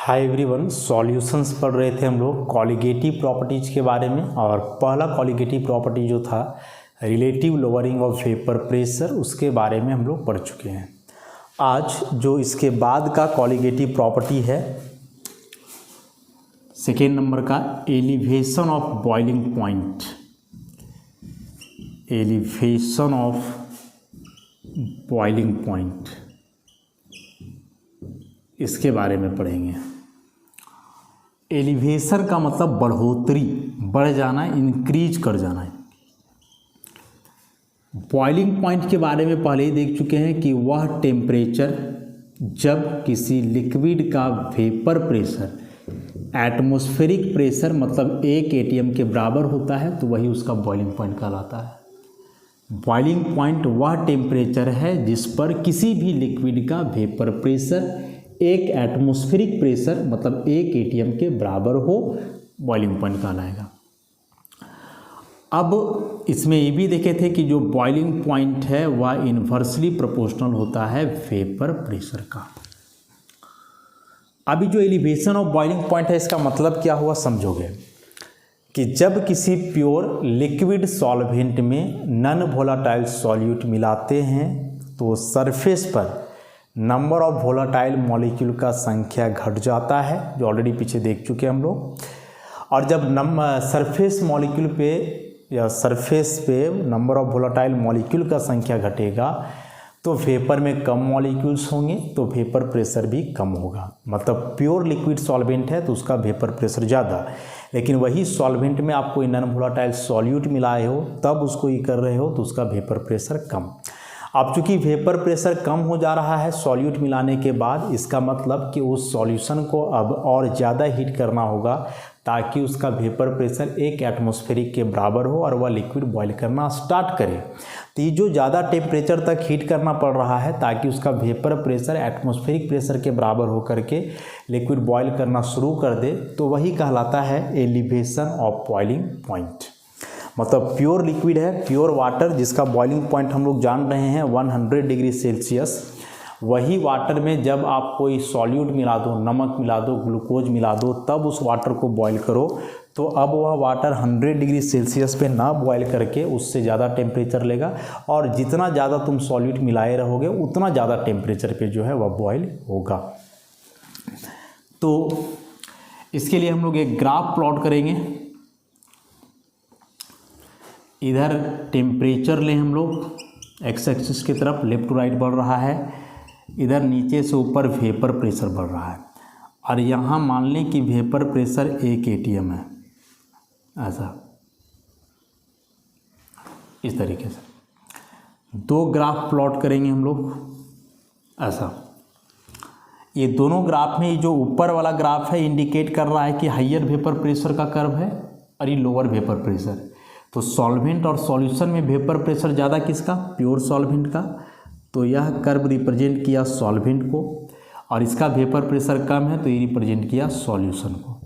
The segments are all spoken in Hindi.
हाय एवरीवन, सॉल्यूशंस पढ़ रहे थे हम लोग कॉलिगेटिव प्रॉपर्टीज़ के बारे में। और पहला कॉलिगेटिव प्रॉपर्टी जो था relative lowering of vapour pressure, उसके बारे में हम लोग पढ़ चुके हैं। आज जो इसके बाद का कॉलिगेटिव प्रॉपर्टी है सेकेंड नंबर का, elevation of boiling point. Elevation of boiling point, इसके बारे में पढ़ेंगे। एलिवेशन का मतलब बढ़ोतरी, बढ़ जाना, इंक्रीज कर जाना है। बॉइलिंग पॉइंट के बारे में पहले ही देख चुके हैं कि वह टेम्परेचर जब किसी लिक्विड का वेपर प्रेशर एटमॉस्फेरिक प्रेशर मतलब 1 atm के बराबर होता है तो वही उसका बॉइलिंग पॉइंट कहलाता है। बॉइलिंग पॉइंट वह टेम्परेचर है जिस पर किसी भी लिक्विड का वेपर प्रेशर 1 एटमॉस्फेरिक प्रेशर मतलब 1 atm के बराबर हो, बॉइलिंग पॉइंट कहलाएगा। अब इसमें ये भी देखे थे कि जो बॉइलिंग पॉइंट है वह इन्वर्सली प्रोपोर्शनल होता है वेपर प्रेशर का। अभी जो एलिवेशन ऑफ बॉइलिंग पॉइंट है, इसका मतलब क्या हुआ समझोगे कि जब किसी प्योर लिक्विड सॉल्वेंट में नॉन वोलेटाइल सॉल्यूट मिलाते हैं तो सरफेस पर नंबर ऑफ वोलेटाइल मॉलिक्यूल का संख्या घट जाता है, जो ऑलरेडी पीछे देख चुके हैं हम लोग। और जब सरफेस मॉलिक्यूल पे या सरफेस पे नंबर ऑफ वोलेटाइल मॉलिक्यूल का संख्या घटेगा तो वेपर में कम मॉलिक्यूल्स होंगे तो वेपर प्रेशर भी कम होगा। मतलब प्योर लिक्विड सॉल्वेंट है तो उसका वेपर प्रेशर ज़्यादा, लेकिन वही सॉल्वेंट में आप कोई नॉन वोलेटाइल सॉल्यूट मिलाए हो तब उसको ये कर रहे हो तो उसका वेपर प्रेशर कम। अब चूंकि वेपर प्रेशर कम हो जा रहा है सॉल्यूट मिलाने के बाद, इसका मतलब कि उस सॉल्यूशन को अब और ज़्यादा हीट करना होगा ताकि उसका वेपर प्रेशर 1 एटमॉस्फेरिक के बराबर हो और वह लिक्विड बॉयल करना स्टार्ट करे। तो ये जो ज़्यादा टेम्परेचर तक हीट करना पड़ रहा है ताकि उसका वेपर प्रेशर एटमॉस्फेरिक प्रेशर के बराबर हो करके लिक्विड बॉयल करना शुरू कर दे, तो वही कहलाता है एलिवेशन ऑफ बॉइलिंग पॉइंट। मतलब प्योर लिक्विड है, प्योर वाटर, जिसका बॉइलिंग पॉइंट हम लोग जान रहे हैं 100 डिग्री सेल्सियस। वही वाटर में जब आप कोई सॉल्यूट मिला दो, नमक मिला दो, ग्लूकोज मिला दो, तब उस वाटर को बॉयल करो तो अब वह वाटर 100 डिग्री सेल्सियस पे ना बॉयल करके उससे ज़्यादा टेम्परेचर लेगा और जितना ज़्यादा तुम सॉल्यूट मिलाए रहोगे उतना ज़्यादा टेम्परेचर पे जो है वह बॉयल होगा। तो इसके लिए हम लोग एक ग्राफ प्लॉट करेंगे। इधर टेम्परेचर लें हम लोग, एक्स एक्सिस की तरफ लेफ्ट टू राइट बढ़ रहा है, इधर नीचे से ऊपर वेपर प्रेशर बढ़ रहा है। और यहाँ मान लें कि वेपर प्रेशर 1 atm है, ऐसा इस तरीके से 2 ग्राफ प्लॉट करेंगे हम लोग ऐसा। ये दोनों ग्राफ में जो ऊपर वाला ग्राफ है इंडिकेट कर रहा है कि हाइयर वेपर प्रेशर का कर्व है और ये लोअर वेपर प्रेशर। तो सॉल्वेंट और सॉल्यूशन में वेपर प्रेशर ज़्यादा किसका, प्योर सॉल्वेंट का, तो यह कर्व रिप्रेजेंट किया सॉल्वेंट को, और इसका वेपर प्रेशर कम है तो ये रिप्रेजेंट किया सॉल्यूशन को।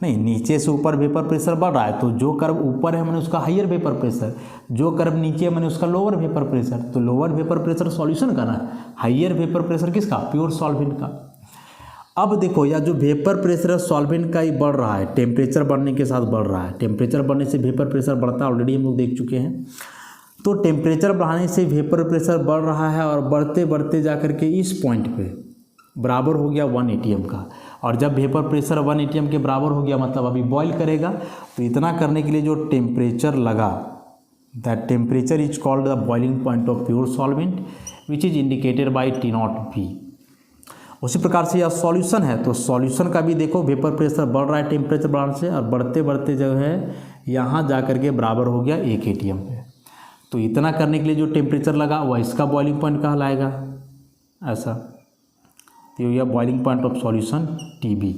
नहीं, नीचे से ऊपर वेपर प्रेशर बढ़ रहा है तो जो कर्व ऊपर है मैंने उसका हाइयर वेपर प्रेशर, जो कर्व नीचे है मैंने उसका लोअर वेपर प्रेशर। तो लोअर वेपर प्रेशर सॉल्यूशन का ना, हाइयर वेपर प्रेशर किसका, प्योर सॉल्वेंट का। अब देखो यह जो वेपर प्रेशर है सॉल्वेंट का ही बढ़ रहा है, टेम्परेचर बढ़ने के साथ बढ़ रहा है। टेम्परेचर बढ़ने से वेपर प्रेशर बढ़ता है, ऑलरेडी हम लोग देख चुके हैं। तो टेम्परेचर बढ़ाने से वेपर प्रेशर बढ़ रहा है और बढ़ते बढ़ते जा कर के इस पॉइंट पे बराबर हो गया 1 atm का। और जब वेपर प्रेशर 1 atm के बराबर हो गया मतलब अभी बॉयल करेगा, तो इतना करने के लिए जो टेम्परेचर लगा, that temperature is called the boiling point of pure solvent which is indicated by T0 उसी प्रकार से यह सॉल्यूशन है तो सॉल्यूशन का भी देखो वेपर प्रेशर बढ़ रहा है टेम्परेचर बढ़ने से, और बढ़ते बढ़ते जो है यहाँ जा कर के बराबर हो गया 1 atm पे। तो इतना करने के लिए जो टेम्परेचर लगा वह इसका बॉइलिंग पॉइंट कहलाएगा ऐसा। तो यह boiling point of solution TB।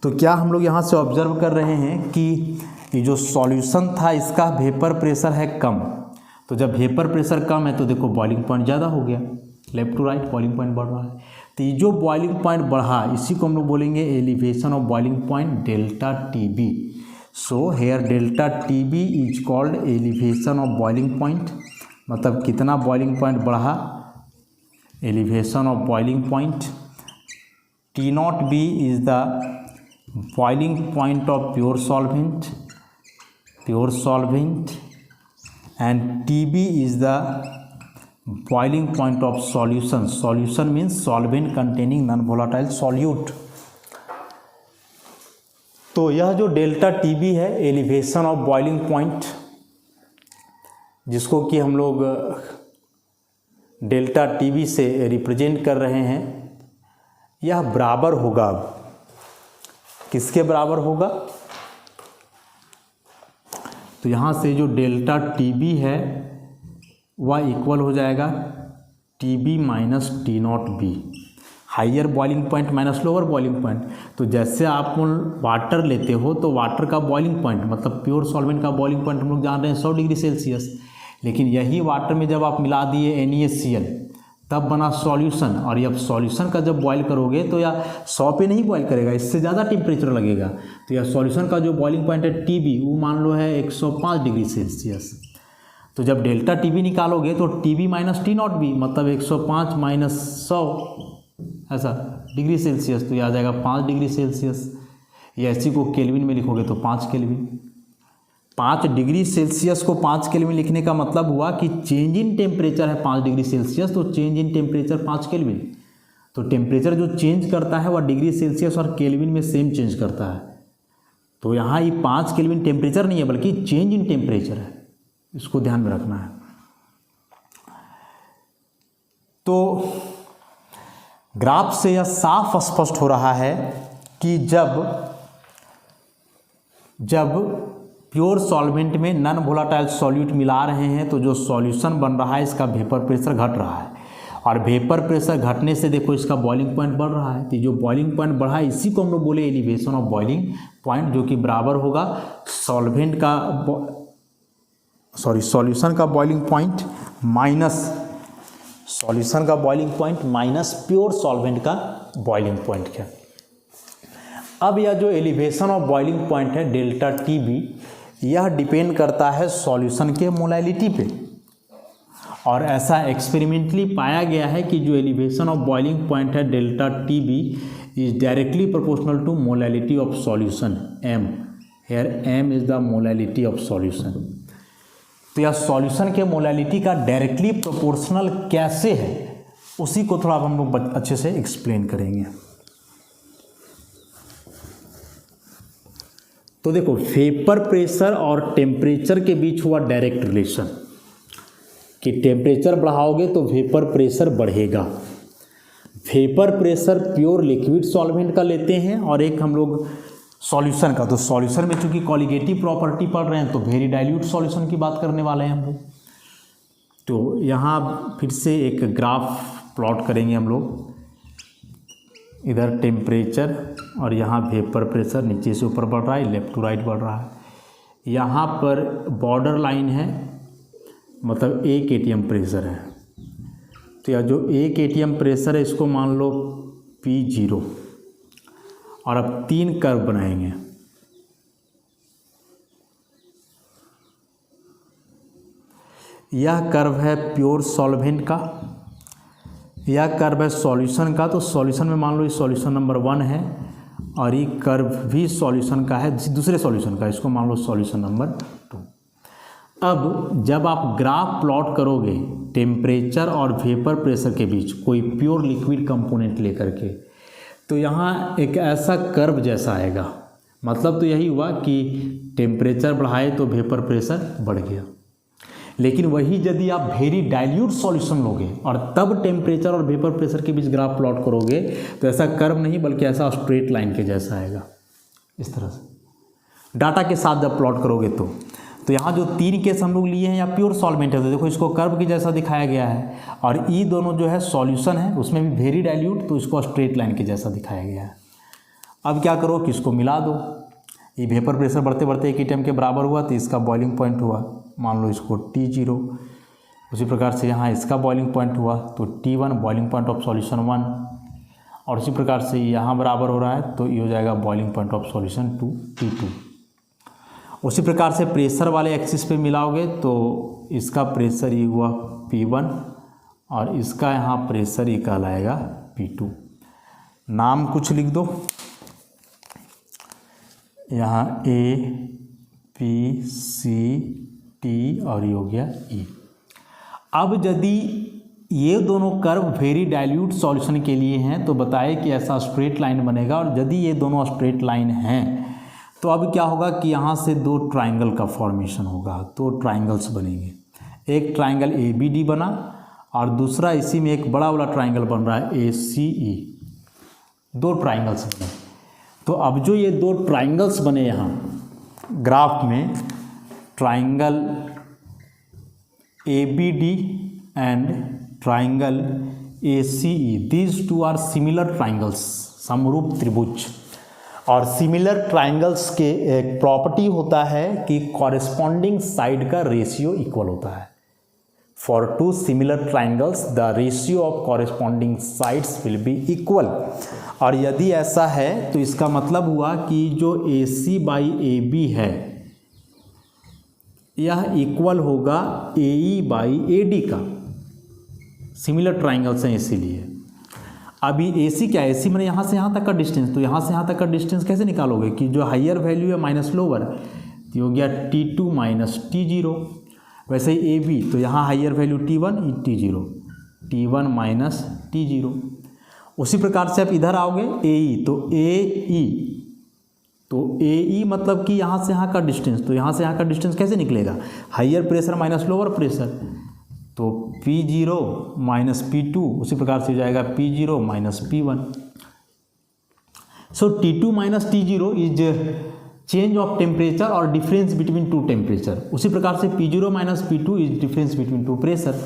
तो क्या हम लोग यहाँ से ऑब्जर्व कर रहे हैं कि ये जो सॉल्यूशन था इसका वेपर प्रेशर है कम, तो जब वेपर प्रेशर कम है तो देखो बॉइलिंग पॉइंट ज़्यादा हो गया, left to right boiling point बढ़ रहा है। तो ये जो बॉइलिंग पॉइंट बढ़ा इसी को हम लोग बोलेंगे elevation of boiling point delta TB। So here delta TB is called elevation of boiling point. मतलब कितना बॉइलिंग पॉइंट बढ़ा, elevation of boiling point T0B is the boiling point of pure solvent, and TB is the boiling point of solution. Solution means solvent containing non-volatile solute. तो यह जो डेल्टा TB है, एलिवेशन ऑफ बॉइलिंग पॉइंट, जिसको कि हम लोग डेल्टा TB से रिप्रेजेंट कर रहे हैं, यह बराबर होगा, किसके बराबर होगा? तो यहाँ से जो डेल्टा TB है वह इक्वल हो जाएगा TB minus T0B, higher boiling point minus lower boiling point. तो जैसे आप वाटर लेते हो तो वाटर का बॉइलिंग पॉइंट मतलब प्योर सॉल्वेंट का बॉइलिंग पॉइंट हम लोग जान रहे हैं 100 डिग्री सेल्सियस, लेकिन यही वाटर में जब आप मिला दिए NaCl तब बना सॉल्यूशन, और ये अब सॉल्यूशन का जब बॉईल करोगे तो यह 100 पे नहीं बॉईल करेगा, इससे ज़्यादा टेम्परेचर लगेगा। तो यह सॉल्यूशन का जो बॉइलिंग पॉइंट है TB वो मान लो है 105 डिग्री सेल्सियस। तो जब डेल्टा TB निकालोगे तो TB माइनस T0B मतलब 105 माइनस 100 ऐसा डिग्री सेल्सियस, तो यह आ जाएगा 5 डिग्री सेल्सियस। या इसी को केल्विन में लिखोगे तो 5 केल्विन। 5 डिग्री सेल्सियस को 5 केल्विन लिखने का मतलब हुआ कि चेंज इन टेम्परेचर है 5 डिग्री सेल्सियस, तो चेंज इन टेम्परेचर 5 केल्विन। तो टेम्परेचर जो चेंज करता है वह डिग्री सेल्सियस और केल्विन में सेम चेंज करता है। तो यहाँ ये 5 केल्विन टेम्परेचर नहीं है बल्कि चेंज इन टेम्परेचर है, इसको ध्यान में रखना है। तो ग्राफ से यह साफ स्पष्ट हो रहा है कि जब प्योर सॉल्वेंट में नॉन वोलाटाइल सॉल्यूट मिला रहे हैं तो जो सॉल्यूशन बन रहा है इसका वेपर प्रेशर घट रहा है, और वेपर प्रेशर घटने से देखो इसका बॉइलिंग पॉइंट बढ़ रहा है। तो जो बॉइलिंग पॉइंट बढ़ा है इसी को हम लोग बोले एलिवेशन ऑफ बॉइलिंग पॉइंट, जो कि बराबर होगा सॉल्वेंट का सॉल्यूशन का boiling point minus pure solvent का बॉइलिंग पॉइंट क्या। अब यह जो एलिवेशन ऑफ बॉइलिंग पॉइंट है डेल्टा TB, यह डिपेंड करता है सॉल्यूशन के मोलैलिटी पे, और ऐसा एक्सपेरिमेंटली पाया गया है कि जो एलिवेशन ऑफ बॉइलिंग पॉइंट है delta TB is directly proportional to molality of solution M। Here M is the molality of solution. तो यह सॉल्यूशन के मोलैलिटी का डायरेक्टली प्रोपोर्शनल कैसे है, उसी को थोड़ा हम लोग अच्छे से एक्सप्लेन करेंगे। तो देखो वेपर प्रेशर और टेम्परेचर के बीच हुआ डायरेक्ट रिलेशन कि टेम्परेचर बढ़ाओगे तो वेपर प्रेशर बढ़ेगा। Vapour pressure pure liquid solvent का लेते हैं और एक हम लोग सॉल्यूशन का। तो सॉल्यूशन में चूंकि कॉलिगेटिव प्रॉपर्टी पढ़ रहे हैं तो वेरी डाइल्यूट सॉल्यूशन की बात करने वाले हैं हम लोग। तो यहाँ फिर से एक ग्राफ प्लॉट करेंगे हम लोग, इधर टेम्परेचर और यहाँ वेपर प्रेशर नीचे से ऊपर बढ़ रहा है, लेफ्ट टू राइट बढ़ रहा है। यहाँ पर बॉर्डर लाइन है मतलब 1 atm प्रेशर है। तो यह जो 1 atm प्रेशर है इसको मान लो P0, और अब 3 कर्व बनाएंगे। यह कर्व है प्योर सॉल्वेंट का, यह कर्व है सॉल्यूशन का। तो सॉल्यूशन में मान लो ये सॉल्यूशन नंबर 1 है, और ये कर्व भी सॉल्यूशन का है दूसरे सॉल्यूशन का, इसको मान लो सॉल्यूशन नंबर 2। अब जब आप ग्राफ प्लॉट करोगे टेम्परेचर और वेपर प्रेशर के बीच कोई प्योर लिक्विड कंपोनेंट लेकर के, तो यहाँ एक ऐसा कर्व जैसा आएगा। मतलब तो यही हुआ कि टेम्परेचर बढ़ाए तो वेपर प्रेशर बढ़ गया। लेकिन वही यदि आप वेरी डाइल्यूट सॉल्यूशन लोगे और तब टेम्परेचर और वेपर प्रेशर के बीच ग्राफ प्लॉट करोगे तो ऐसा कर्व नहीं बल्कि ऐसा स्ट्रेट लाइन के जैसा आएगा, इस तरह से डाटा के साथ जब प्लॉट करोगे तो यहाँ जो 3 केस हम लोग लिए हैं या प्योर सॉल्वेंट है तो देखो इसको कर्व की जैसा दिखाया गया है, और ये दोनों जो है सॉल्यूशन है उसमें भी वेरी डाइल्यूट, तो इसको स्ट्रेट लाइन के जैसा दिखाया गया है। अब क्या करो कि इसको मिला दो, ये वेपर प्रेशर बढ़ते बढ़ते 1 atm के बराबर हुआ तो इसका बॉइलिंग पॉइंट हुआ, मान लो इसको T0। उसी प्रकार से यहाँ इसका बॉइलिंग पॉइंट हुआ तो T1 boiling point of solution 1, और उसी प्रकार से यहाँ बराबर हो रहा है तो ये हो जाएगा boiling point of solution 2 T2। उसी प्रकार से प्रेशर वाले एक्सिस पे मिलाओगे तो इसका प्रेशर ये हुआ P1 और इसका यहाँ प्रेशर ये कहलाएगा P2। नाम कुछ लिख दो, यहाँ ए बी सी टी और ये हो गया ई। अब यदि ये दोनों कर्व वेरी डाइल्यूट सॉल्यूशन के लिए हैं तो बताए कि ऐसा स्ट्रेट लाइन बनेगा, और यदि ये दोनों स्ट्रेट लाइन हैं तो अब क्या होगा कि यहाँ से दो ट्राइंगल का फॉर्मेशन होगा, दो ट्राइंगल्स बनेंगे। एक ट्राइंगल ए बी डी बना और दूसरा इसी में एक बड़ा वाला ट्राइंगल बन रहा है ए सी ई, दो ट्राइंगल्स बने। तो अब जो ये दो ट्राइंगल्स बने यहाँ ग्राफ में, triangle A B D and triangle A C E, these two are similar triangles, समरूप त्रिभुज। और सिमिलर ट्राइंगल्स के एक प्रॉपर्टी होता है कि कॉरेस्पॉन्डिंग साइड का रेशियो इक्वल होता है। For two similar triangles the ratio of corresponding sides will be equal. और यदि ऐसा है तो इसका मतलब हुआ कि जो ए सी बाई ए बी है यह इक्वल होगा ए ई बाई ए डी का। सिमिलर ट्राइंगल्स हैं इसीलिए। अभी ए सी क्या है, ए सी मैंने यहाँ से यहाँ तक का डिस्टेंस, तो यहाँ से यहाँ तक का डिस्टेंस कैसे निकालोगे कि जो हाइयर वैल्यू है माइनस लोअर, तो हो गया T2 माइनस T0। वैसे ही ए बी, तो यहाँ higher value T1 T0, T1 minus T0। उसी प्रकार से आप इधर आओगे ए ई, तो ए ई, तो ए ई मतलब कि यहाँ से यहाँ का डिस्टेंस, तो यहाँ से यहाँ का डिस्टेंस कैसे निकलेगा, higher pressure minus lower pressure, तो P0 माइनस P2, उसी प्रकार से हो जाएगा P0 minus P1। So T2 minus T0 is change of temperature और डिफरेंस बिटवीन टू टेम्परेचर। उसी प्रकार से P0 minus P2 is difference between two pressure.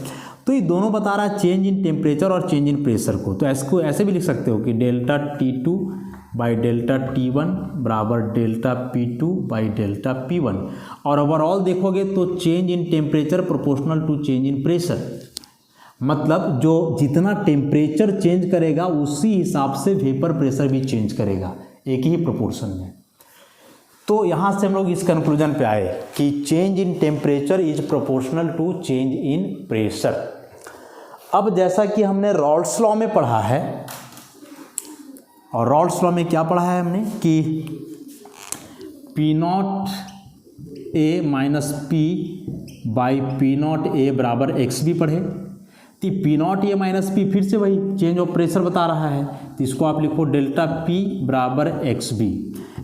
तो ये दोनों बता रहा है चेंज इन टेम्परेचर और चेंज इन प्रेशर को। तो इसको ऐसे भी लिख सकते हो कि delta T2 by delta T1 बराबर delta P2 by delta P1। और ओवरऑल देखोगे तो change in temperature proportional to change in pressure, मतलब जो जितना टेम्परेचर चेंज करेगा उसी हिसाब से वेपर प्रेशर भी चेंज करेगा, एक ही प्रोपोर्शन में। तो यहाँ से हम लोग इस कंक्लूजन पे आए कि change in temperature is proportional to change in pressure. अब जैसा कि हमने रॉल्स लॉ में पढ़ा है, और रॉल्स लॉ में क्या पढ़ा है हमने कि P not a minus P by P not a बराबर एक्स भी पढ़े। तो P not a minus P फिर से वही चेंज ऑफ प्रेशर बता रहा है, तो इसको आप लिखो डेल्टा P बराबर X B,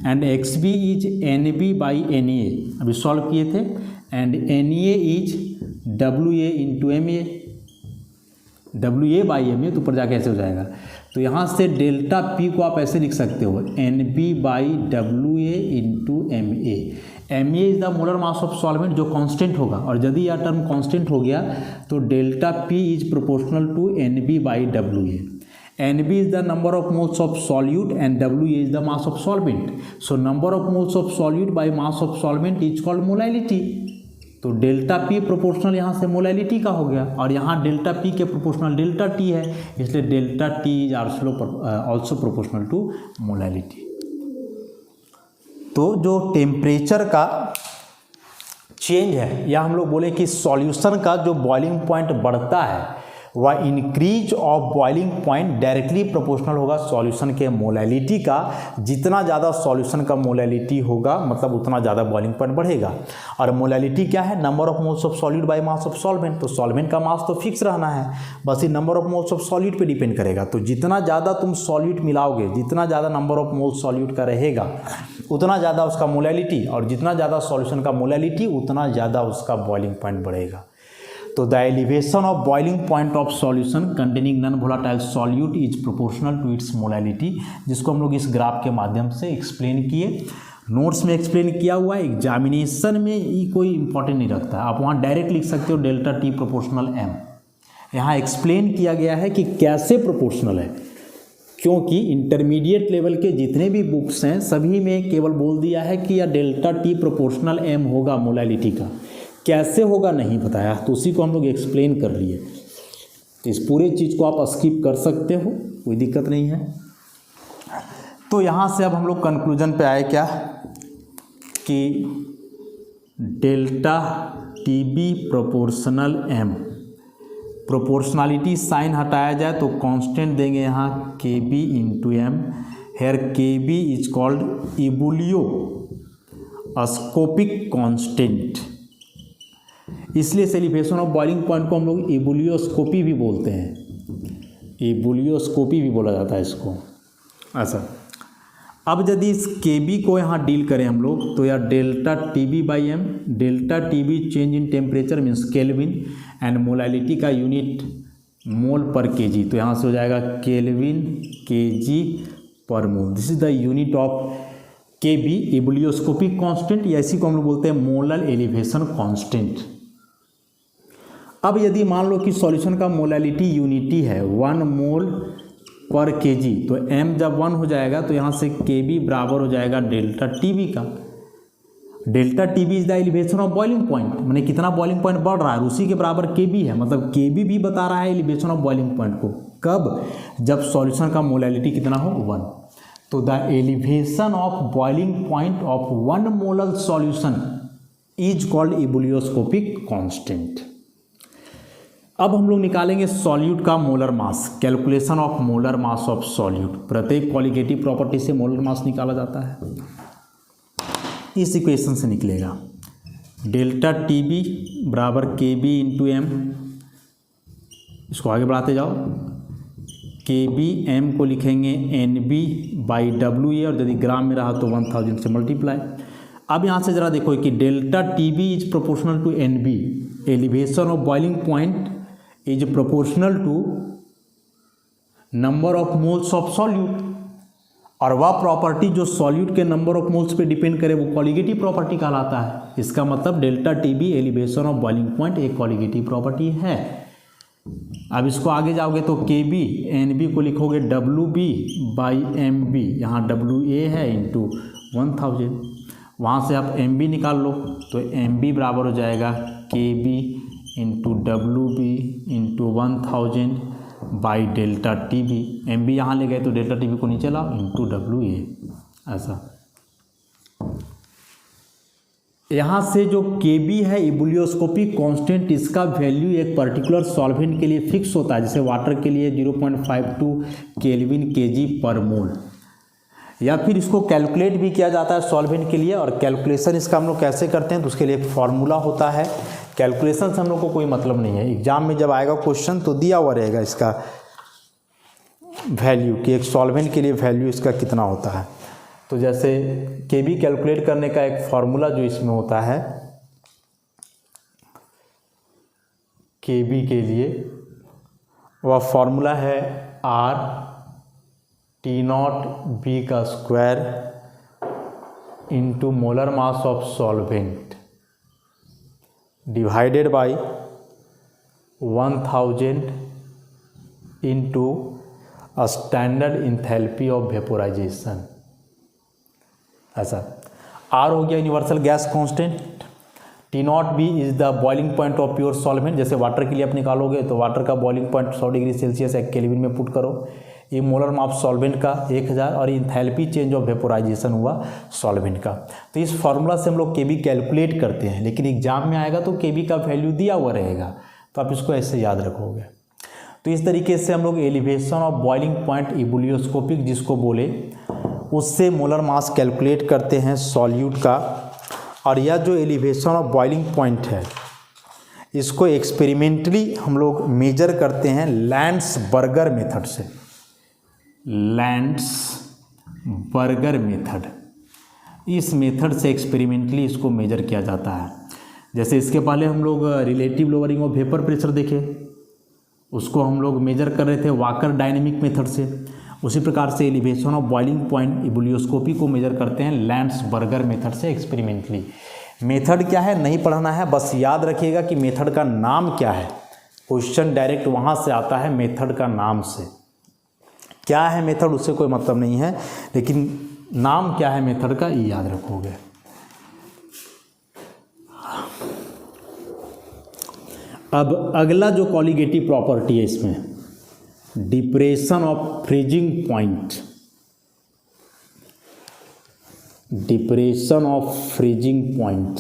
and X B is N B by N A, अभी सॉल्व किए थे, and N A is W A into M A, W A by M A, तो ऊपर जाके ऐसे हो जाएगा। तो यहाँ से डेल्टा पी को आप ऐसे लिख सकते हो N B by W A into M A. M A is the molar mass of solvent जो कांस्टेंट होगा, और यदि यह टर्म कांस्टेंट हो गया तो delta P is proportional to N B by W A. N B is the number of moles of solute and W A is the mass of solvent. So number of moles of solute by mass of solvent is called molality. तो डेल्टा पी प्रोपोर्शनल यहाँ से मोलैलिटी का हो गया, और यहाँ डेल्टा पी के प्रोपोर्शनल डेल्टा टी है, इसलिए delta T is also proportional to molality. तो जो टेम्परेचर का चेंज है, या हम लोग बोले कि सॉल्यूशन का जो बॉइलिंग पॉइंट बढ़ता है वह increase of boiling point directly proportional होगा सॉल्यूशन के मोलैलिटी का। जितना ज़्यादा सॉल्यूशन का मोलैलिटी होगा मतलब उतना ज़्यादा बॉइलिंग पॉइंट बढ़ेगा। और मोलैलिटी क्या है, number of moles of solute by mass of solvent. तो सॉल्वेंट का मास तो फिक्स रहना है, बस ये number of moles of solute पे डिपेंड करेगा। तो जितना ज़्यादा तुम सॉल्यूट मिलाओगे, जितना ज़्यादा नंबर ऑफ मोल्स सॉल्यूट का रहेगा उतना ज़्यादा उसका मोलैलिटी, और जितना ज़्यादा सॉल्यूशन का मोलैलिटी उतना ज़्यादा उसका बॉइलिंग पॉइंट बढ़ेगा। तो the elevation of boiling point of solution containing non volatile solute is proportional to its molality, जिसको हम लोग इस ग्राफ के माध्यम से एक्सप्लेन किए। नोट्स में एक्सप्लेन किया हुआ है, एग्जामिनेशन में ये कोई इंपॉर्टेंट नहीं रखता, आप वहाँ डायरेक्ट लिख सकते हो डेल्टा टी प्रोपोर्शनल एम। यहाँ एक्सप्लेन किया गया है कि कैसे प्रोपोर्शनल है, क्योंकि इंटरमीडिएट लेवल के जितने भी बुक्स हैं सभी में केवल बोल दिया है कि यह डेल्टा टी प्रोपोर्शनल एम होगा मोलैलिटी का, कैसे होगा नहीं बताया, तो उसी को हम लोग एक्सप्लेन कर लिए। तो इस पूरे चीज़ को आप स्किप कर सकते हो, कोई दिक्कत नहीं है। तो यहाँ से अब हम लोग कंक्लूजन पे आए क्या कि delta T B proportional M proportionality sign हटाया जाए तो कांस्टेंट देंगे यहाँ K B into M. Here K B is called ebullioscopic constant, इसलिए एलिवेशन ऑफ बॉइलिंग पॉइंट को हम लोग इबुलियोस्कोपी भी बोलते हैं, इबुलियोस्कोपी भी बोला जाता है इसको ऐसा। अब यदि इस के बी को यहाँ डील करें हम लोग तो यार delta T B by M, delta T B change in temperature means kelvin and molality का यूनिट मोल पर केजी, तो यहाँ से हो जाएगा kelvin KG per mole. This is the unit of K B ebullioscopic constant, या इसी को हम लोग बोलते हैं मोलर एलिवेशन कांस्टेंट। अब यदि मान लो कि सॉल्यूशन का मोलालिटी यूनिटी है 1 मोल पर केजी, तो m जब 1 हो जाएगा तो यहाँ से kb बराबर हो जाएगा डेल्टा टीबी का। Delta TB is the elevation of boiling point, माने कितना बॉइलिंग पॉइंट बढ़ रहा है उसी के बराबर kb है, मतलब kb भी बता रहा है एलिवेशन ऑफ बॉइलिंग पॉइंट को। कब? जब सॉल्यूशन का मोलालिटी कितना हो 1। तो the elevation of boiling point of 1 molar solution is called ebullioscopic constant. अब हम लोग निकालेंगे सॉल्यूट का molar mass, calculation of molar mass of solute. प्रत्येक कॉलिगेटिव प्रॉपर्टी से मोलर मास निकाला जाता है, इस इक्वेशन से निकलेगा डेल्टा टी बी बराबर के बी इंटू एम। इसको आगे बढ़ाते जाओ, के बी एम को लिखेंगे N B by W A, और यदि ग्राम में रहा तो 1000 से मल्टीप्लाई। अब यहाँ से ज़रा देखो कि delta T B is proportional to N B, elevation of boiling point is proportional to number of moles of solute, और वह प्रॉपर्टी जो सॉल्यूट के नंबर ऑफ मोल्स पे डिपेंड करे वो कॉलिगेटिव प्रॉपर्टी कहलाता है। इसका मतलब delta T B elevation of boiling point एक कॉलिगेटिव प्रॉपर्टी है। अब इसको आगे जाओगे तो के बी एन बी को लिखोगे W B by M B, यहाँ डब्ल्यू ए है इंटू 1000, वहाँ से आप एम बी निकाल लो तो एम बी बराबर हो जाएगा K B into W B into 1000 by delta T B. M B यहाँ ले गए तो डेल्टा टी बी को नीचे लाओ इंटू डब्ल्यू ए, ऐसा। यहाँ से जो के बी है इबुलियोस्कोपिक कांस्टेंट, इसका वैल्यू एक पर्टिकुलर सॉल्वेंट के लिए फिक्स होता है, जैसे वाटर के लिए 0.52 केल्विन केजी पर मोल, या फिर इसको कैलकुलेट भी किया जाता है सॉल्वेंट के लिए। और कैलकुलेशन इसका हम लोग कैसे करते हैं तो उसके लिए एक फार्मूला होता है। कैलकुलेशन से हम लोग को कोई मतलब नहीं है, एग्जाम में जब आएगा क्वेश्चन तो दिया हुआ रहेगा इसका वैल्यू कि एक सॉल्वेंट के लिए वैल्यू इसका कितना होता है। तो जैसे के बी कैलकुलेट करने का एक फार्मूला जो इसमें होता है, के बी के लिए वह फार्मूला है आर टी नॉट बी का square into molar mass of solvent divided by 1000 into standard enthalpy of vaporisation, ऐसा। आर हो गया universal gas constant, T not be is the boiling point of pure solvent, जैसे वाटर के लिए आप निकालोगे तो वाटर का बॉइलिंग पॉइंट 100 डिग्री सेल्सियस एक केल्विन में पुट करो, ये मोलर मास सॉल्वेंट का 1000, और इंथैल्पी चेंज ऑफ वेपोराइजेशन हुआ सॉल्वेंट का। तो इस फार्मूला से हम लोग के बी कैलकुलेट करते हैं, लेकिन एग्जाम में आएगा तो के बी का वैल्यू दिया हुआ रहेगा, तो आप इसको ऐसे याद रखोगे। तो इस तरीके से हम लोग एलिवेशन ऑफ बॉइलिंग पॉइंट इबुलियोस्कोपिक जिसको बोले, उससे मोलर मास कैलकुलेट करते हैं सॉल्यूट का। और यह जो एलिवेशन ऑफ बॉइलिंग पॉइंट है इसको एक्सपेरिमेंटली हम लोग मेजर करते हैं लैंड्सबर्गर मेथड से, लैंड्सबर्गर मेथड, इस मेथड से एक्सपेरिमेंटली इसको मेजर किया जाता है। जैसे इसके पहले हम लोग relative lowering of vapour pressure देखे, उसको हम लोग मेजर कर रहे थे वाकर डायनेमिक मेथड से। उसी प्रकार से एलिवेशन ऑफ बॉइलिंग पॉइंट इबुलियोस्कोपी को मेजर करते हैं लैंड्सबर्गर मेथड से एक्सपेरिमेंटली। मेथड क्या है नहीं पढ़ना है, बस याद रखिएगा कि मेथड का नाम क्या है। क्वेश्चन डायरेक्ट वहाँ से आता है मेथड का नाम से। क्या है मेथड उससे कोई मतलब नहीं है, लेकिन नाम क्या है मेथड का ये याद रखोगे। अब अगला जो कॉलिगेटिव प्रॉपर्टी है इसमें, depression of freezing point, depression of freezing point.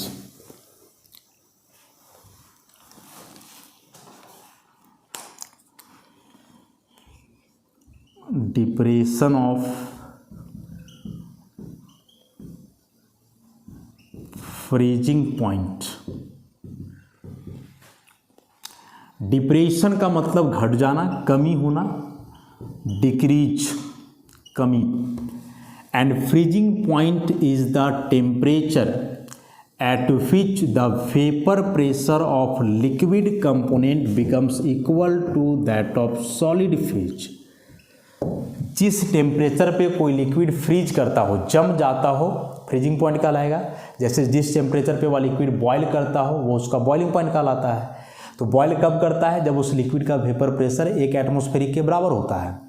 Depression of freezing point. Depression का मतलब घट जाना, कमी होना, डिक्रीज कमी, and freezing point is the temperature at which the vapor pressure of liquid component becomes equal to that of solid phase। जिस टेम्परेचर पे कोई लिक्विड फ्रीज करता हो, जम जाता हो, फ्रीजिंग पॉइंट कहलाएगा। जैसे जिस टेम्परेचर पे वह लिक्विड बॉयल करता हो वो उसका बॉइलिंग पॉइंट कहलाता है। तो बॉयल कब करता है? जब उस लिक्विड का वेपर प्रेशर 1 एटमॉस्फेरिक के बराबर होता है।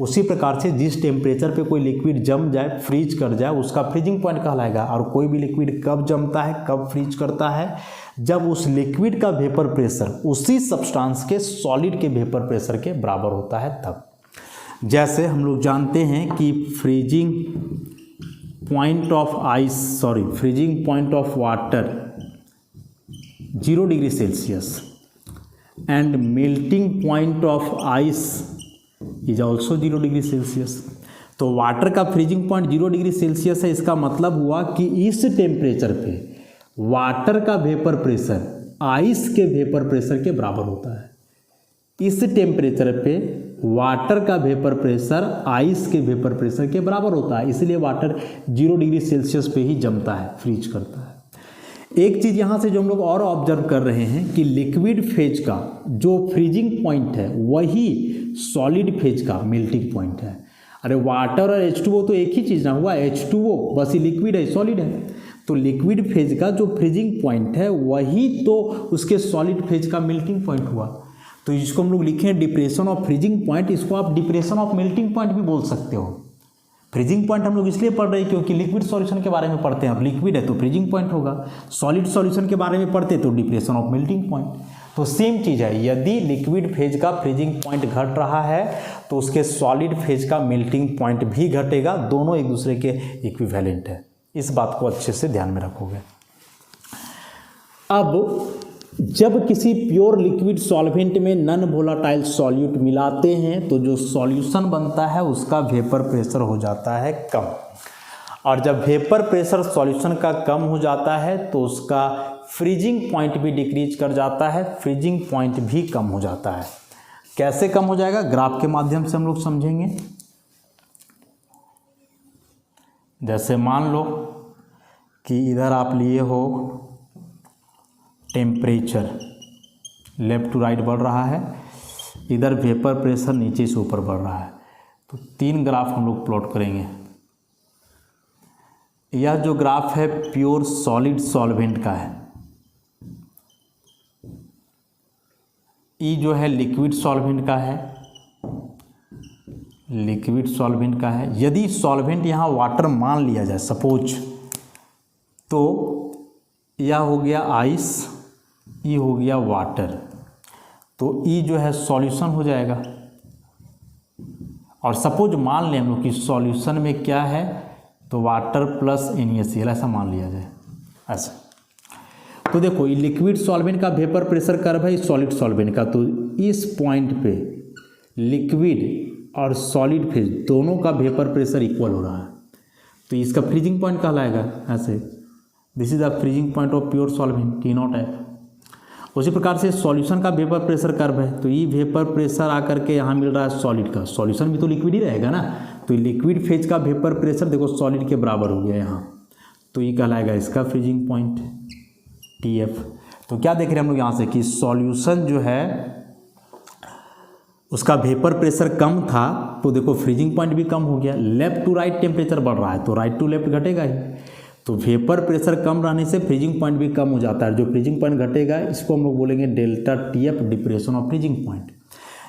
उसी प्रकार से जिस टेम्परेचर पे कोई लिक्विड जम जाए, फ्रीज कर जाए, उसका फ्रीजिंग पॉइंट कहलाएगा। और कोई भी लिक्विड कब जमता है, कब फ्रीज करता है? जब उस लिक्विड का वेपर प्रेशर उसी सब्सटेंस के सॉलिड के वेपर प्रेशर के बराबर होता है तब। जैसे हम लोग जानते हैं कि freezing point of water 0 degree Celsius and melting point of ice is also 0 degree Celsius. तो वाटर का फ्रीजिंग पॉइंट 0 डिग्री सेल्सियस है। इसका मतलब हुआ कि इस टेम्परेचर पे वाटर का वेपर प्रेशर आइस के वेपर प्रेशर के बराबर होता है। इस टेम्परेचर पे वाटर का वेपर प्रेशर आइस के वेपर प्रेशर के बराबर होता है, इसलिए वाटर 0 डिग्री सेल्सियस पे ही जमता है, फ्रीज करता है। एक चीज़ यहाँ से जो हम लोग और ऑब्जर्व कर रहे हैं कि लिक्विड फेज का जो फ्रीजिंग पॉइंट है वही सॉलिड फेज का मेल्टिंग पॉइंट है। अरे वाटर और H2O तो एक ही चीज़ ना हुआ, H2O बस ही लिक्विड है, सॉलिड है। तो लिक्विड फेज का जो फ्रीजिंग पॉइंट है वही तो उसके सॉलिड फेज का मेल्टिंग पॉइंट हुआ। तो इसको हम लोग लिखें डिप्रेशन ऑफ फ्रीजिंग पॉइंट, इसको आप डिप्रेशन ऑफ मेल्टिंग पॉइंट भी बोल सकते हो। फ्रीजिंग पॉइंट हम लोग इसलिए पढ़ रहे हैं क्योंकि लिक्विड सॉल्यूशन के बारे में पढ़ते हैं, और लिक्विड है तो फ्रीजिंग पॉइंट होगा। सॉलिड सॉल्यूशन के बारे में पढ़ते तो डिप्रेशन ऑफ मेल्टिंग पॉइंट। तो सेम चीज़ है, यदि लिक्विड फेज का फ्रीजिंग पॉइंट घट रहा है तो उसके सॉलिड फेज का मेल्टिंग पॉइंट भी घटेगा। दोनों एक दूसरे के इक्विवेलेंट है, इस बात को अच्छे से ध्यान में रखोगे। अब जब किसी प्योर लिक्विड सॉल्वेंट में नॉन वोलेटाइल सॉल्यूट मिलाते हैं तो जो सॉल्यूशन बनता है उसका वेपर प्रेशर हो जाता है कम, और जब वेपर प्रेशर सॉल्यूशन का कम हो जाता है तो उसका फ्रीजिंग पॉइंट भी डिक्रीज कर जाता है, फ्रीजिंग पॉइंट भी कम हो जाता है। कैसे कम हो जाएगा? ग्राफ के माध्यम से हम लोग समझेंगे। जैसे मान लो कि इधर आप लिए हो टेम्परेचर, लेफ्ट टू राइट बढ़ रहा है, इधर वेपर प्रेशर नीचे से ऊपर बढ़ रहा है। तो 3 ग्राफ हम लोग प्लॉट करेंगे। यह जो ग्राफ है प्योर सॉलिड सॉल्वेंट का है, ये जो है लिक्विड सॉल्वेंट का है, लिक्विड सॉल्वेंट का है। यदि सॉल्वेंट यहाँ वाटर मान लिया जाए सपोज, तो यह हो गया आइस, ये हो गया वाटर, तो ये जो है सॉल्यूशन हो जाएगा। और सपोज मान लें हम लोग कि सॉल्यूशन में क्या है, तो वाटर प्लस NaCl ऐसा मान लिया जाए ऐसा। तो देखो ये लिक्विड सॉल्वेंट का वेपर प्रेशर कर्व है सॉलिड सॉल्वेंट का, तो इस पॉइंट पे लिक्विड और सॉलिड फेज दोनों का वेपर प्रेशर इक्वल हो रहा है, तो इसका फ्रीजिंग पॉइंट कहलाएगा ऐसे। This is the freezing point of pure solvent T0F। उसी प्रकार से सॉल्यूशन का वेपर प्रेशर कर्व है, तो ये वेपर प्रेशर आकर के यहाँ मिल रहा है सॉलिड का, सॉल्यूशन भी तो लिक्विड ही रहेगा ना, तो लिक्विड फेज का वेपर प्रेशर देखो सॉलिड के बराबर हो गया यहाँ, तो ये कहलाएगा इसका फ्रीजिंग पॉइंट TF। तो क्या देख रहे हैं हम लोग यहाँ से कि सॉल्यूशन जो है उसका वेपर प्रेशर कम था, तो देखो फ्रीजिंग पॉइंट भी कम हो गया। लेफ्ट टू राइट टेम्परेचर बढ़ रहा है तो राइट टू लेफ्ट घटेगा ही, तो वेपर प्रेशर कम रहने से फ्रीजिंग पॉइंट भी कम हो जाता है। जो फ्रीजिंग पॉइंट घटेगा इसको हम लोग बोलेंगे delta TF, depression of freezing point.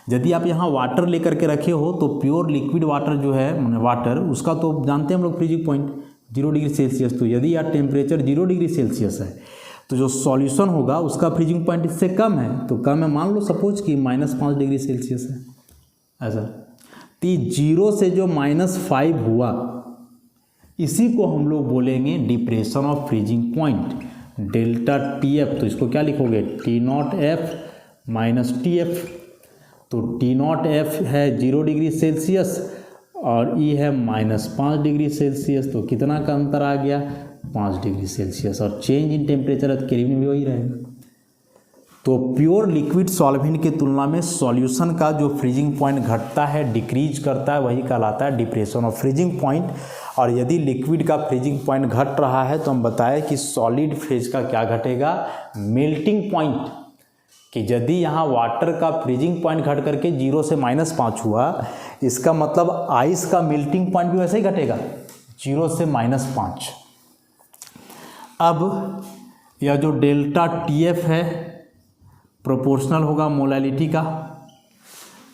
यदि आप यहाँ वाटर लेकर के रखे हो तो प्योर लिक्विड वाटर जो है वाटर, उसका तो जानते हैं हम लोग फ्रीजिंग पॉइंट 0 डिग्री सेल्सियस। तो यदि यार टेम्परेचर 0 डिग्री सेल्सियस है तो जो सॉल्यूशन होगा उसका फ्रीजिंग पॉइंट इससे कम है, तो कम है, मान लो सपोज कि -5 डिग्री सेल्सियस है ऐसा। तो 0 से जो -5 हुआ इसी को हम लोग बोलेंगे depression of freezing point delta TF। तो इसको क्या लिखोगे T0F माइनस TF। तो T0F है 0 डिग्री सेल्सियस और ई है -5 डिग्री सेल्सियस, तो कितना का अंतर आ गया, 5 डिग्री सेल्सियस। और चेंज इन टेम्परेचर केल्विन में वही रहेगा। तो प्योर लिक्विड सॉल्वेंट की तुलना में सॉल्यूशन का जो फ्रीजिंग पॉइंट घटता है, डिक्रीज करता है, वही कहलाता है डिप्रेशन ऑफ फ्रीजिंग पॉइंट। और यदि लिक्विड का फ्रीजिंग पॉइंट घट रहा है तो हम बताएं कि सॉलिड फेज का क्या घटेगा, मेल्टिंग पॉइंट। कि यदि यहाँ वाटर का फ्रीजिंग पॉइंट घट करके 0 से -5 हुआ, इसका मतलब आइस का मेल्टिंग पॉइंट भी वैसे ही घटेगा 0 से -5। अब यह जो डेल्टा TF है प्रोपोर्शनल होगा मोलैलिटी का।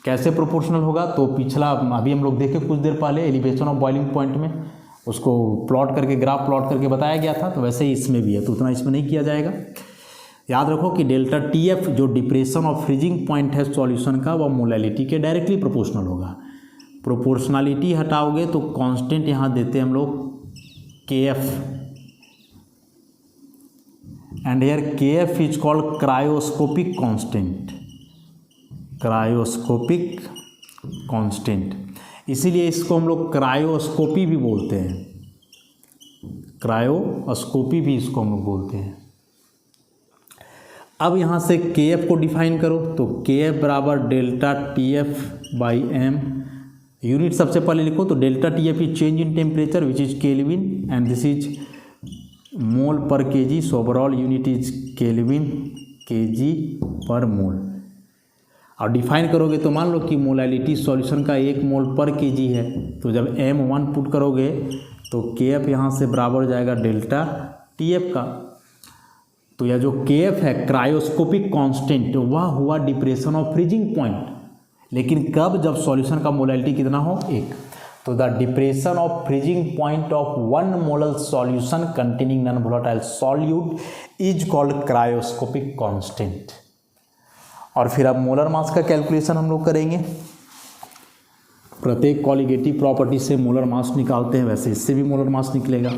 कैसे प्रोपोर्शनल होगा, तो पिछला अभी हम लोग देखे कुछ देर पहले एलिवेशन ऑफ बॉइलिंग पॉइंट में, उसको प्लॉट करके ग्राफ प्लॉट करके बताया गया था, तो वैसे ही इसमें भी है, तो उतना इसमें नहीं किया जाएगा। याद रखो कि डेल्टा TF जो डिप्रेशन ऑफ फ्रीजिंग पॉइंट है सॉल्यूशन का, वह मोलैलिटी के डायरेक्टली प्रोपोर्शनल होगा। प्रोपोर्शनलिटी हटाओगे तो कांस्टेंट यहाँ देते हैं हम लोग KF, and here KF is called cryoscopic constant, cryoscopic constant. इसीलिए इसको हम लोग क्रायोस्कोपी भी बोलते हैं, क्रायोस्कोपी भी इसको हम लोग बोलते हैं। अब यहाँ से KF को डिफाइन करो, तो KF बराबर डेल्टा TF/m। यूनिट सबसे पहले लिखो, तो delta TF is change in temperature which is kelvin and this is mole पर kg, so overall unit is kelvin kg पर मोल। और डिफाइन करोगे तो मान लो कि मोलैलिटी सॉल्यूशन का 1 मोल पर kg है, तो जब m1 पुट करोगे तो KF यहाँ से बराबर हो जाएगा डेल्टा TF का। तो यह जो KF है क्रायोस्कोपिक कांस्टेंट, वह हुआ डिप्रेशन ऑफ फ्रीजिंग पॉइंट, लेकिन कब, जब सॉल्यूशन का मोलैलिटी कितना हो, 1। तो the depression of freezing point of 1 molar solution containing non volatile solute is called cryoscopic constant. और फिर अब मोलर मास का कैलकुलेशन हम लोग करेंगे। प्रत्येक कॉलिगेटिव प्रॉपर्टी से मोलर मास निकालते हैं, वैसे इससे भी मोलर मास निकलेगा।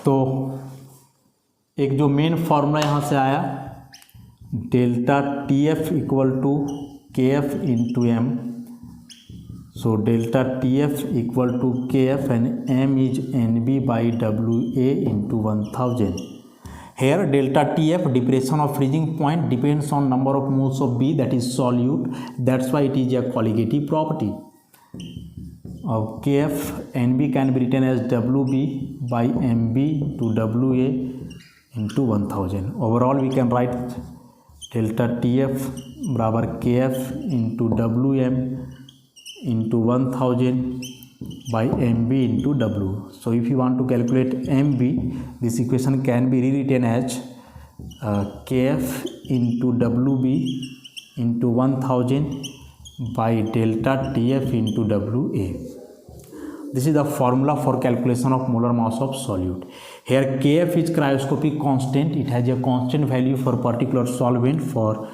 तो एक जो मेन फॉर्मूला यहाँ से आया, delta TF equal to KF into m। So delta TF equal to KF and m is NB/WA into 1000। Here delta TF depression of freezing point depends on number of moles of B that is solute, that's why it is a colligative property. of KF, NB can be written as WB/MB to WA into 1000. Overall we can write delta TF बराबर KF into WM into 1000 by MB into W. So if you want to calculate MB, this equation can be rewritten as KF into WB into 1000 by delta TF into WA. This is the formula for calculation of molar mass of solute. Here KF is cryoscopic constant. It has a constant value for particular solvent. For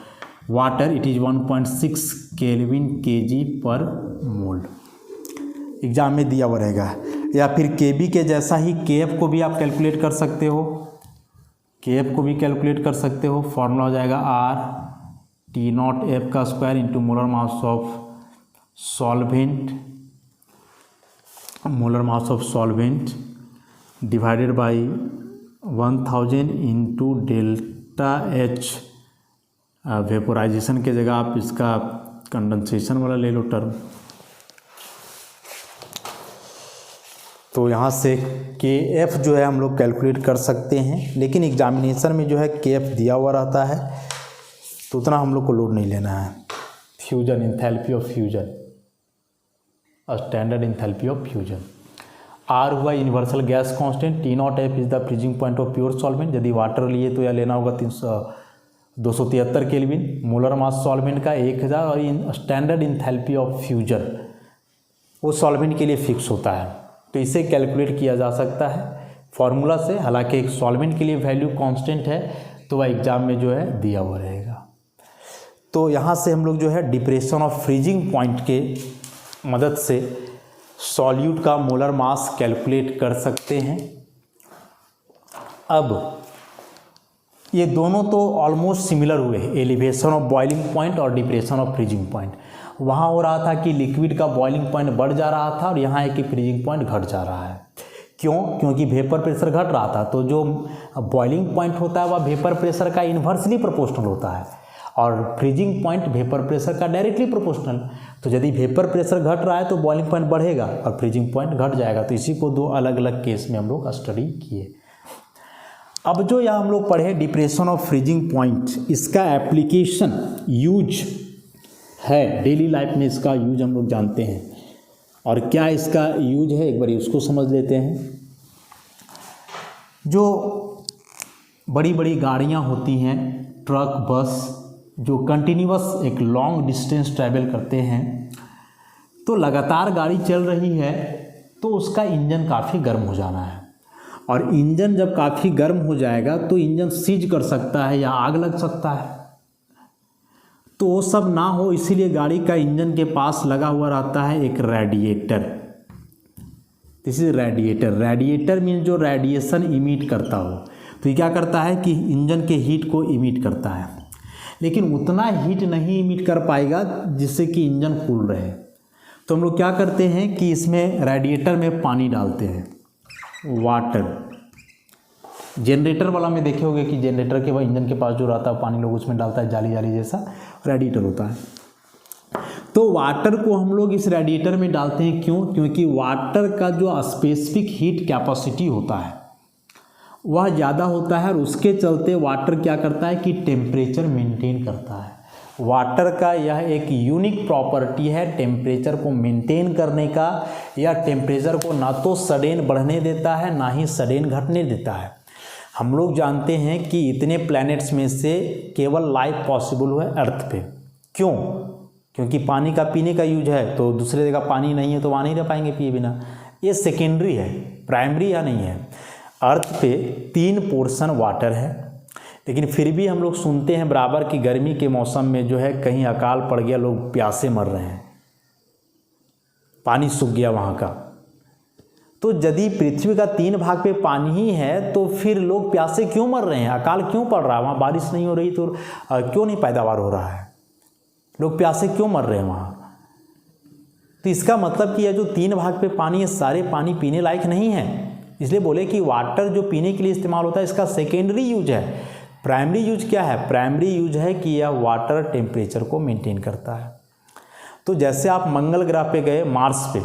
water it is 1.6 Kelvin kg per mole. Exam में दिया हुआ रहेगा। या फिर KB के जैसा ही KF को भी आप कैलकुलेट कर सकते हो, KF को भी कैलकुलेट कर सकते हो। फॉर्मूला हो जाएगा R/T0F का square into molar mass of solvent, molar mass of solvent divided by 1000 into delta H। Vaporisation के जगह आप इसका कंडेंसेशन वाला ले लो टर्म। तो यहाँ से KF जो है हम लोग कैलकुलेट कर सकते हैं, लेकिन एग्जामिनेशन में जो है KF दिया हुआ रहता है, तो उतना हम लोग को लोड नहीं लेना है। Fusion, enthalpy of fusion, standard enthalpy of fusion. R हुआ universal gas constant, T0F is the freezing point of pure solvent. यदि वाटर लिए तो यह लेना होगा 273 केल्विन। मोलर मास सॉल्वेंट का 1000 और स्टैंडर्ड इंथैल्पी ऑफ फ्यूजन वो सॉल्वेंट के लिए फिक्स होता है, तो इसे कैलकुलेट किया जा सकता है फॉर्मूला से। हालांकि एक सॉल्वेंट के लिए वैल्यू कांस्टेंट है, तो वह एग्जाम में जो है दिया हुआ रहेगा। तो यहाँ से हम लोग जो है डिप्रेशन ऑफ फ्रीजिंग पॉइंट के मदद से सॉल्यूट का मोलर मास कैलकुलेट कर सकते हैं। अब ये दोनों तो ऑलमोस्ट सिमिलर हुए, एलिवेशन ऑफ बॉइलिंग पॉइंट और डिप्रेशन ऑफ फ्रीजिंग पॉइंट। वहाँ हो रहा था कि लिक्विड का बॉइलिंग पॉइंट बढ़ जा रहा था और यहाँ है कि फ्रीजिंग पॉइंट घट जा रहा है। क्यों? क्योंकि वेपर प्रेशर घट रहा था, तो जो बॉइलिंग पॉइंट होता है वह वेपर प्रेशर का इन्वर्सली प्रोपोर्शनल होता है और फ्रीजिंग पॉइंट वेपर प्रेशर का डायरेक्टली प्रोपोर्शनल। तो यदि वेपर प्रेशर घट रहा है तो बॉइलिंग पॉइंट बढ़ेगा और फ्रीजिंग पॉइंट घट जाएगा। तो इसी को दो अलग अलग केस में हम लोग स्टडी किए। अब जो यहाँ हम लोग पढ़े डिप्रेशन ऑफ फ्रीजिंग पॉइंट, इसका एप्लीकेशन यूज है डेली लाइफ में, इसका यूज हम लोग जानते हैं। और क्या इसका यूज है एक बार उसको समझ लेते हैं। जो बड़ी बड़ी गाड़ियाँ होती हैं, ट्रक, बस, जो कंटिन्यूअस एक लॉन्ग डिस्टेंस ट्रैवल करते हैं, तो लगातार गाड़ी चल रही है तो उसका इंजन काफ़ी गर्म हो जाना है। और इंजन जब काफ़ी गर्म हो जाएगा तो इंजन सीज कर सकता है या आग लग सकता है। तो वो सब ना हो इसीलिए गाड़ी का इंजन के पास लगा हुआ रहता है एक radiator. This is radiator. Radiator mean जो रेडिएशन इमिट करता हो। तो ये क्या करता है कि इंजन के हीट को इमिट करता है, लेकिन उतना हीट नहीं इमिट कर पाएगा जिससे कि इंजन कूल रहे। तो हम लोग क्या करते हैं कि इसमें रेडिएटर में पानी डालते हैं, वाटर। जनरेटर वाला में देखे होंगे कि जनरेटर के वह इंजन के पास जो रहता है पानी लोग उसमें डालता है, जाली जाली जैसा रेडिएटर होता है। तो वाटर को हम लोग इस रेडिएटर में डालते हैं। क्यों? क्योंकि वाटर का जो स्पेसिफिक हीट कैपेसिटी होता है वह ज़्यादा होता है और उसके चलते वाटर क्या करता है कि टेम्परेचर मेंटेन करता है। वाटर का यह एक यूनिक प्रॉपर्टी है टेम्परेचर को मेंटेन करने का, या टेम्परेचर को ना तो सडन बढ़ने देता है ना ही सडन घटने देता है। हम लोग जानते हैं कि इतने प्लैनेट्स में से केवल लाइफ पॉसिबल हुआ है अर्थ पे। क्यों? क्योंकि पानी का पीने का यूज है, तो दूसरे जगह पानी नहीं है तो वहाँ नहीं रह पाएंगे पिए बिना। ये सेकेंडरी है, प्राइमरी या नहीं है। अर्थ पे 3 पोर्शन वाटर है, लेकिन फिर भी हम लोग सुनते हैं बराबर कि गर्मी के मौसम में जो है कहीं अकाल पड़ गया, लोग प्यासे मर रहे हैं, पानी सूख गया वहाँ का। तो यदि पृथ्वी का 3 भाग पे पानी ही है तो फिर लोग प्यासे क्यों मर रहे हैं, अकाल क्यों पड़ रहा है? वहाँ बारिश नहीं हो रही तो क्यों नहीं पैदावार हो रहा है, लोग प्यासे क्यों मर रहे हैं वहाँ? तो इसका मतलब कि यह जो 3 भाग पे पानी है सारे पानी पीने लायक नहीं है। इसलिए बोले कि वाटर जो पीने के लिए इस्तेमाल होता है इसका सेकेंडरी यूज है। प्राइमरी यूज क्या है? प्राइमरी यूज है कि यह वाटर टेम्परेचर को मेंटेन करता है। तो जैसे आप मंगल ग्रह पे गए, मार्स पे,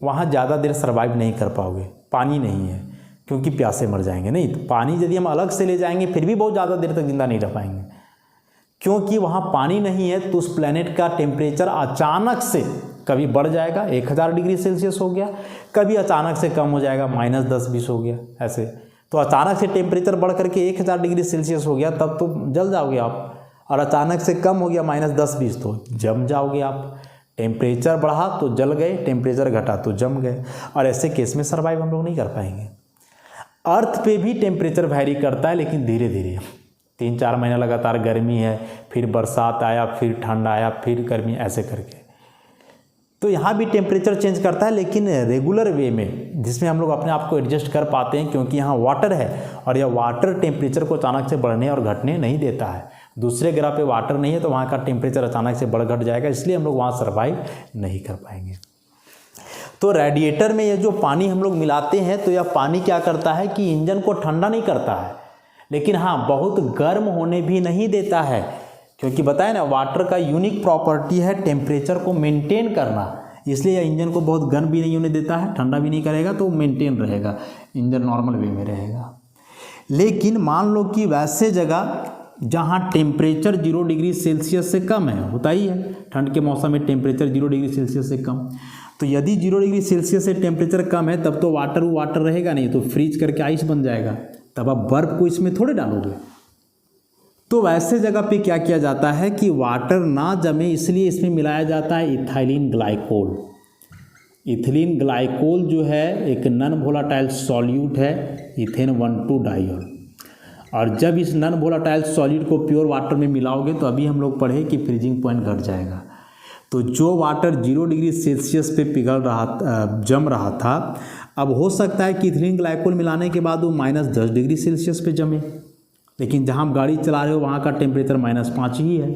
वहाँ ज़्यादा देर सर्वाइव नहीं कर पाओगे, पानी नहीं है, क्योंकि प्यासे मर जाएंगे। नहीं तो पानी यदि हम अलग से ले जाएंगे फिर भी बहुत ज़्यादा देर तक जिंदा नहीं रह पाएंगे, क्योंकि वहाँ पानी नहीं है। तो उस प्लेनेट का टेम्परेचर अचानक से कभी बढ़ जाएगा, 1000 डिग्री सेल्सियस हो गया, कभी अचानक से कम हो जाएगा, -10-20 हो गया, ऐसे। तो अचानक से टेम्परेचर बढ़ करके 1000 डिग्री सेल्सियस हो गया तब तो जल जाओगे आप, और अचानक से कम हो गया -10-20 तो जम जाओगे आप। टेम्परेचर बढ़ा तो जल गए, टेम्परेचर घटा तो जम गए, और ऐसे केस में सर्वाइव हम लोग नहीं कर पाएंगे। अर्थ पे भी टेम्परेचर वैरी करता है, लेकिन धीरे धीरे। 3-4 महीना लगातार गर्मी है, फिर बरसात आया, फिर ठंड आया, फिर गर्मी, ऐसे करके। तो यहाँ भी टेम्परेचर चेंज करता है, लेकिन रेगुलर वे में, जिसमें हम लोग अपने आप को एडजस्ट कर पाते हैं, क्योंकि यहाँ वाटर है और यह वाटर टेम्परेचर को अचानक से बढ़ने और घटने नहीं देता है। दूसरे ग्रह पे वाटर नहीं है तो वहाँ का टेम्परेचर अचानक से बढ़ घट जाएगा, इसलिए हम लोग वहाँ सर्वाइव नहीं कर पाएंगे। तो रेडिएटर में ये जो पानी हम लोग मिलाते हैं तो यह पानी क्या करता है कि इंजन को ठंडा नहीं करता है, लेकिन हाँ बहुत गर्म होने भी नहीं देता है, क्योंकि बताए ना वाटर का यूनिक प्रॉपर्टी है टेम्परेचर को मेंटेन करना, इसलिए यह इंजन को बहुत गर्म भी नहीं होने देता है, ठंडा भी नहीं करेगा, तो मेंटेन रहेगा, इंजन नॉर्मल वे में रहेगा। लेकिन मान लो कि वैसे जगह जहाँ टेम्परेचर 0 डिग्री सेल्सियस से कम है, होता ही है ठंड के मौसम में टेम्परेचर 0 डिग्री सेल्सियस से कम, तो यदि 0 डिग्री सेल्सियस से टेम्परेचर कम है तब तो वाटर रहेगा नहीं, तो फ्रीज करके आइस बन जाएगा, तब आप बर्फ़ को इसमें थोड़े डालोगे। तो वैसे जगह पे क्या किया जाता है कि वाटर ना जमे, इसलिए इसमें मिलाया जाता है इथाइलिन ग्लाइकोल। इथिलीन ग्लाइकोल जो है एक नॉन वोलाटाइल सॉल्यूट है, इथेन 1,2-डाइऑल। और जब इस नॉन वोलाटाइल सॉल्यूट को प्योर वाटर में मिलाओगे तो अभी हम लोग पढ़े कि फ्रीजिंग पॉइंट घट जाएगा। तो जो वाटर 0 डिग्री सेल्सियस पे पिघल रहा जम रहा था, अब हो सकता है कि इथिलीन ग्लाइकोल मिलाने के बाद वो -10 डिग्री सेल्सियस पे जमे, लेकिन जहाँ आप गाड़ी चला रहे हो वहाँ का टेम्परेचर -5 ही है,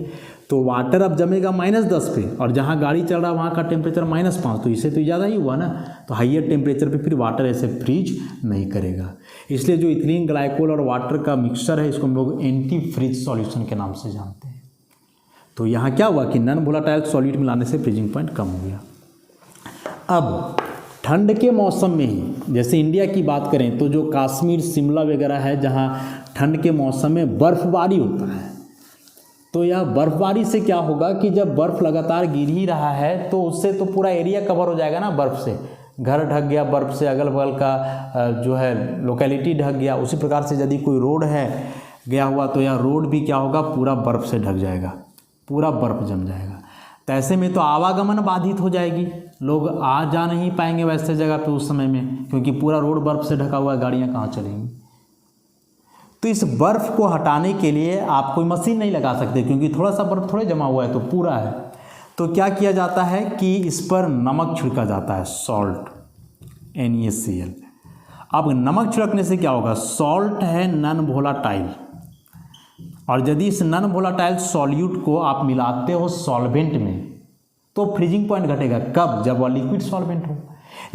तो वाटर अब जमेगा -10 पे, और जहाँ गाड़ी चल रहा है वहाँ का टेम्परेचर -5, तो इससे तो ज़्यादा ही हुआ ना। तो हाइयर टेम्परेचर पे फिर वाटर ऐसे फ्रीज नहीं करेगा। इसलिए जो इथिलीन ग्लाइकोल और वाटर का मिक्सचर है इसको हम लोग एंटी फ्रीज सॉल्यूशन के नाम से जानते हैं। तो यहाँ क्या हुआ कि नॉन वोलेटाइल सॉल्यूट मिलाने से फ्रीजिंग पॉइंट कम हो गया। अब ठंड के मौसम में ही, जैसे इंडिया की बात करें तो जो कश्मीर, शिमला वगैरह है जहाँ ठंड के मौसम में बर्फबारी होता है, तो यह बर्फबारी से क्या होगा कि जब बर्फ़ लगातार गिर ही रहा है तो उससे तो पूरा एरिया कवर हो जाएगा ना बर्फ़ से, घर ढक गया बर्फ़ से, अगल बगल का जो है लोकेलिटी ढक गया। उसी प्रकार से यदि कोई रोड है गया हुआ तो यह रोड भी क्या होगा, पूरा बर्फ़ से ढक जाएगा, पूरा बर्फ़ जम जाएगा। तो ऐसे में तो आवागमन बाधित हो जाएगी, लोग आ जा नहीं पाएंगे वैसे जगह पे उस समय में, क्योंकि पूरा रोड बर्फ़ से ढका हुआ है, गाड़ियाँ कहाँ चलेंगी। तो इस बर्फ़ को हटाने के लिए आप कोई मशीन नहीं लगा सकते, क्योंकि थोड़ा सा बर्फ़ थोड़े जमा हुआ है, तो पूरा है। तो क्या किया जाता है कि इस पर नमक छिड़का जाता है, सॉल्ट, NaCl। अब नमक छिड़कने से क्या होगा, सॉल्ट है नॉन वोलेटाइल, और यदि इस नॉन वोलेटाइल सॉल्यूट को आप मिलाते हो सॉल्वेंट में तो फ्रीजिंग पॉइंट घटेगा। कब, जब वह लिक्विड सॉल्वेंट हो।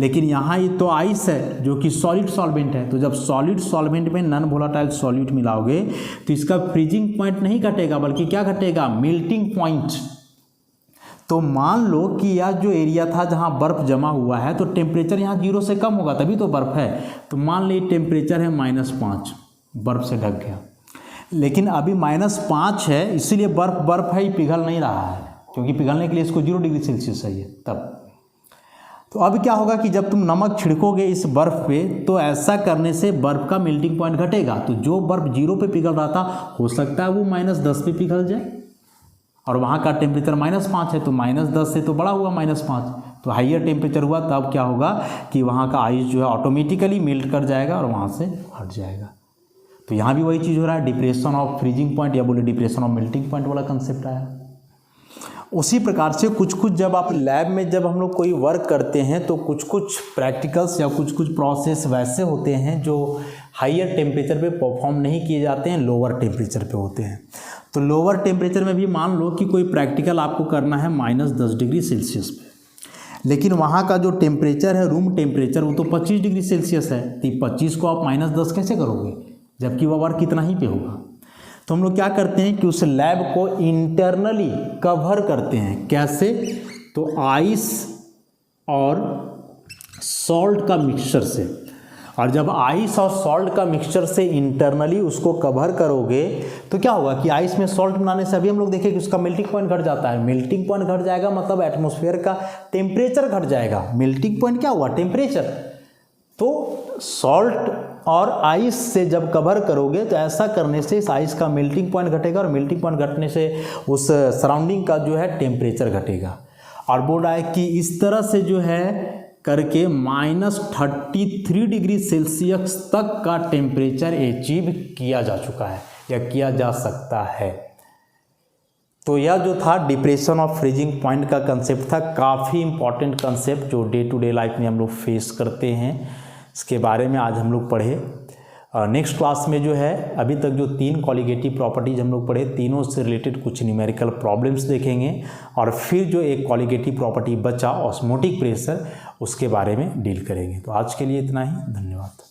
लेकिन यहाँ ये तो आइस है जो कि सॉलिड सॉल्वेंट है, तो जब सॉलिड सॉल्वेंट में नॉन वोलेटाइल सॉल्यूट मिलाओगे तो इसका फ्रीजिंग पॉइंट नहीं घटेगा, बल्कि क्या घटेगा, मेल्टिंग पॉइंट। तो मान लो कि यह जो एरिया था जहाँ बर्फ़ जमा हुआ है तो टेम्परेचर यहाँ 0 से कम होगा, तभी तो बर्फ़ है। तो मान ली टेम्परेचर है -5, बर्फ़ से ढक गया, लेकिन अभी -5 है, इसीलिए बर्फ़ है, पिघल नहीं रहा है, क्योंकि पिघलने के लिए इसको 0 डिग्री सेल्सियस चाहिए तब। तो अब क्या होगा कि जब तुम नमक छिड़कोगे इस बर्फ़ पे तो ऐसा करने से बर्फ़ का मेल्टिंग पॉइंट घटेगा। तो जो बर्फ़ 0 पे पिघल रहा था हो सकता है वो -10 पे पिघल जाए, और वहाँ का टेम्परेचर -5 है, तो -10 से तो बड़ा हुआ -5, तो हाइयर टेम्परेचर हुआ, तब क्या होगा कि वहाँ का आइस जो है ऑटोमेटिकली मेल्ट कर जाएगा और वहाँ से हट जाएगा। तो यहाँ भी वही चीज़ हो रहा है, डिप्रेशन ऑफ फ्रीजिंग पॉइंट या बोले डिप्रेशन ऑफ मेल्टिंग पॉइंट वाला कंसेप्ट आया। उसी प्रकार से कुछ जब आप लैब में जब हम लोग कोई वर्क करते हैं तो कुछ प्रैक्टिकल्स या कुछ प्रोसेस वैसे होते हैं जो हाइयर टेम्परेचर पे परफॉर्म नहीं किए जाते हैं, लोअर टेम्परेचर पे होते हैं। तो लोअर टेम्परेचर में भी मान लो कि कोई प्रैक्टिकल आपको करना है -10 डिग्री सेल्सियस पे, लेकिन वहाँ का जो टेम्परेचर है रूम टेम्परेचर वो तो 25 डिग्री सेल्सियस है, तो 25 को आप -10 कैसे करोगे, जबकि वह वर्क कितना ही पे होगा। तो हम लोग क्या करते हैं कि उस लैब को इंटरनली कवर करते हैं। कैसे, तो आइस और सॉल्ट का मिक्सचर से, और जब आइस और सॉल्ट का मिक्सचर से इंटरनली उसको कवर करोगे तो क्या होगा कि आइस में सॉल्ट मिलाने से अभी हम लोग देखें कि उसका मेल्टिंग पॉइंट घट जाता है। मेल्टिंग पॉइंट घट जाएगा मतलब एटमॉस्फेयर का टेम्परेचर घट जाएगा। मेल्टिंग पॉइंट क्या हुआ, टेम्परेचर। तो सॉल्ट और आइस से जब कवर करोगे तो ऐसा करने से इस आइस का मेल्टिंग पॉइंट घटेगा, और मेल्टिंग पॉइंट घटने से उस सराउंडिंग का जो है टेम्परेचर घटेगा। और बोल रहा है कि इस तरह से जो है करके -33 डिग्री सेल्सियस तक का टेम्परेचर अचीव किया जा चुका है या किया जा सकता है। तो यह जो था डिप्रेशन ऑफ फ्रीजिंग पॉइंट का कंसेप्ट था, काफ़ी इंपॉर्टेंट कंसेप्ट जो डे टू डे लाइफ में हम लोग फेस करते हैं, इसके बारे में आज हम लोग पढ़े। नेक्स्ट क्लास में जो है अभी तक जो 3 कॉलिगेटिव प्रॉपर्टीज हम लोग पढ़े, तीनों से रिलेटेड कुछ न्यूमेरिकल प्रॉब्लम्स देखेंगे, और फिर जो एक कॉलिगेटिव प्रॉपर्टी बचा ऑस्मोटिक प्रेशर, उसके बारे में डील करेंगे। तो आज के लिए इतना ही, धन्यवाद।